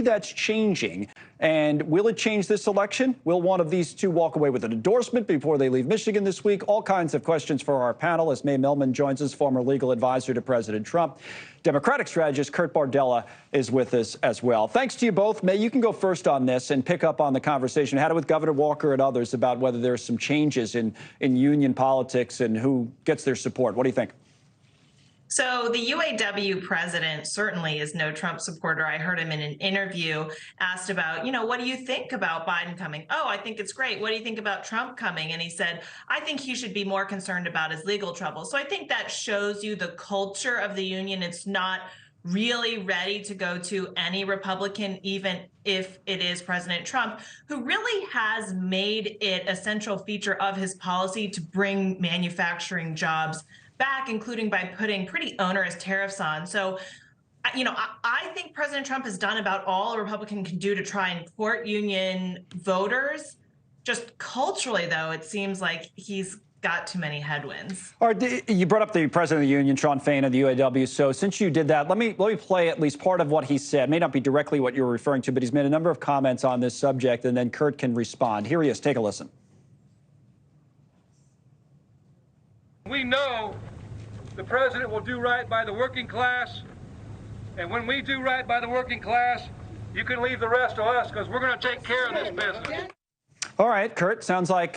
that's changing? And will it change this election? Will one of these two walk away with an endorsement before they leave Michigan this week? All kinds of questions for our panel as Mailman joins us, former legal advisor to President Trump. Democratic strategist Kurt Bardella is with us as well. Thanks to you both. May, you can go first on this and pick up on the conversation. Had it with Governor Walker and others about whether there's some changes in union politics and who gets their support. What do you think? So the UAW president certainly is no Trump supporter. I heard him in an interview asked about, what do you think about Biden coming? Oh, I think it's great. What do you think about Trump coming? And he said, I think he should be more concerned about his legal trouble. So I think that shows you the culture of the union. It's not really ready to go to any Republican, even if it is President Trump, who really has made it a central feature of his policy to bring manufacturing jobs back, including by putting pretty onerous tariffs on. So, I think President Trump has done about all a Republican can do to try and court union voters. Just culturally, though, it seems like he's got too many headwinds. All right, you brought up the president of the union, Shawn Fain, of the UAW. So since you did that, let me play at least part of what he said. May not be directly what you're referring to, but he's made a number of comments on this subject, and then Kurt can respond. Here he is. Take a listen. We know the president will do right by the working class, and when we do right by the working class, you can leave the rest to us because we're going to take care of this business. All right, Kurt, sounds like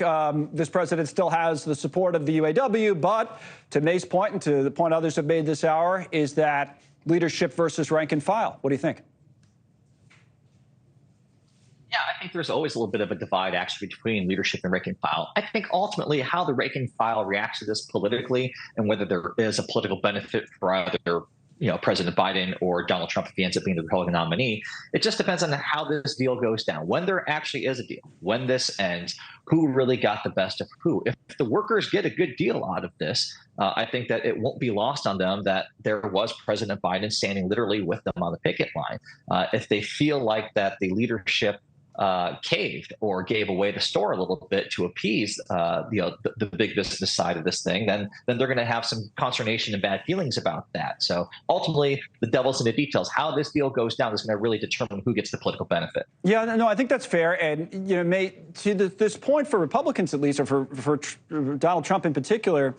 this president still has the support of the UAW, but to May's point and to the point others have made this hour is that leadership versus rank and file. What do you think? Yeah, I think there's always a little bit of a divide actually between leadership and rank and file. I think ultimately how the rank and file reacts to this politically and whether there is a political benefit for either President Biden or Donald Trump if he ends up being the Republican nominee, it just depends on how this deal goes down. When there actually is a deal, when this ends, who really got the best of who. If the workers get a good deal out of this, I think that it won't be lost on them that there was President Biden standing literally with them on the picket line. If they feel like that the leadership caved or gave away the store a little bit to appease the big business side of this thing, then they're going to have some consternation and bad feelings about that. So ultimately, the devil's in the details. How this deal goes down is going to really determine who gets the political benefit. Yeah, no, I think that's fair. And May, to this point, for Republicans at least, or for Donald Trump in particular,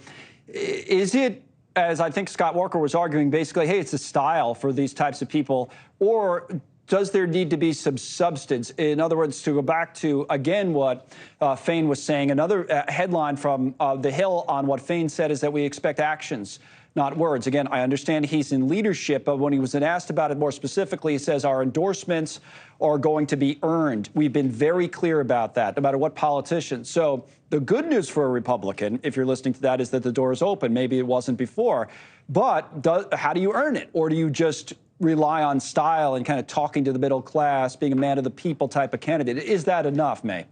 is it, as I think Scott Walker was arguing, basically, hey, it's a style for these types of people, or does there need to be some substance? In other words, to go back to, again, what Fain was saying, another headline from The Hill on what Fain said is that we expect actions, not words. Again, I understand he's in leadership, but when he was asked about it more specifically, he says our endorsements are going to be earned. We've been very clear about that, no matter what politician. So the good news for a Republican, if you're listening to that, is that the door is open. Maybe it wasn't before. But how do you earn it? Or do you just rely on style and kind of talking to the middle class, being a man of the people type of candidate? Is that enough, May?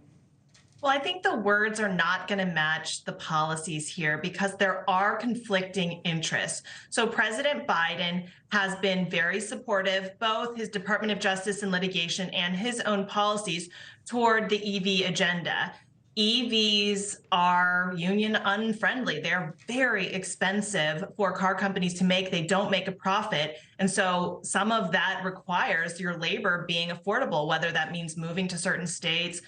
Well, I think the words are not going to match the policies here because there are conflicting interests. So President Biden has been very supportive, both his Department of Justice and litigation and his own policies toward the EV agenda. EVs are union unfriendly. They're very expensive for car companies to make. They don't make a profit. And so some of that requires your labor being affordable, whether that means moving to certain states,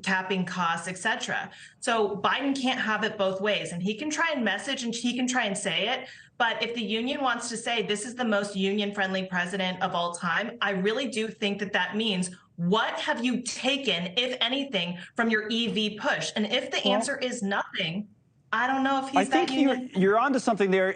capping costs, et cetera. So Biden can't have it both ways. And he can try and message and he can try and say it. But if the union wants to say this is the most union-friendly president of all time, I really do think that that means what have you taken, if anything, from your EV push? And if the answer is nothing, I don't know if he's that union. I think you're onto something there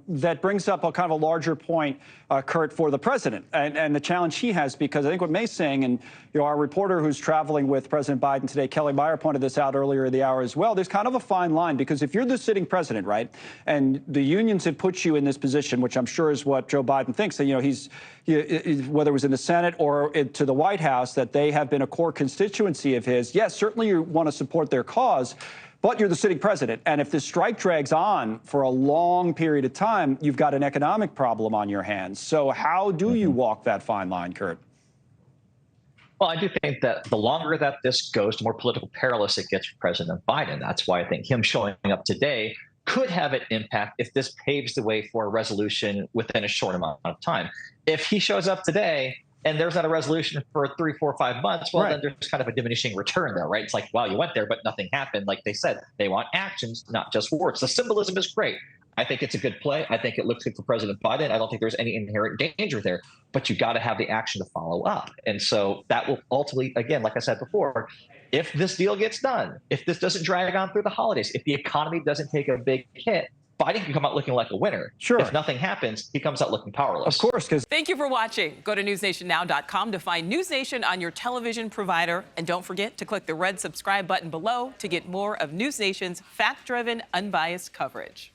that brings up a kind of a larger point, Kurt, for the president and the challenge he has, because I think what May's saying, and our reporter who's traveling with President Biden today, Kelly Meyer, pointed this out earlier in the hour as well. There's kind of a fine line, because if you're the sitting president, right, and the unions had put you in this position, which I'm sure is what Joe Biden thinks, that whether it was in the Senate or to the White House, that they have been a core constituency of his. Yes, certainly you want to support their cause, but you're the sitting president. And if this strike drags on for a long period of time, you've got an economic problem on your hands. So how do you walk that fine line, Kurt? Well, I do think that the longer that this goes, the more political perilous it gets for President Biden. That's why I think him showing up today could have an impact if this paves the way for a resolution within a short amount of time. If he shows up today and there's not a resolution for 3, 4, 5 months, well, Right. then there's kind of a diminishing return there, right? It's like, well, you went there, but nothing happened. Like they said, they want actions, not just words. The symbolism is great. I think it's a good play. I think it looks good for President Biden. I don't think there's any inherent danger there, but you got to have the action to follow up. And so that will ultimately, again, like I said before, if this deal gets done, if this doesn't drag on through the holidays, if the economy doesn't take a big hit, Biden can come out looking like a winner. Sure. If nothing happens, he comes out looking powerless. Of course, because Thank you for watching. Go to newsnationnow.com to find News Nation on your television provider. And don't forget to click the red subscribe button below to get more of News Nation's fact-driven, unbiased coverage.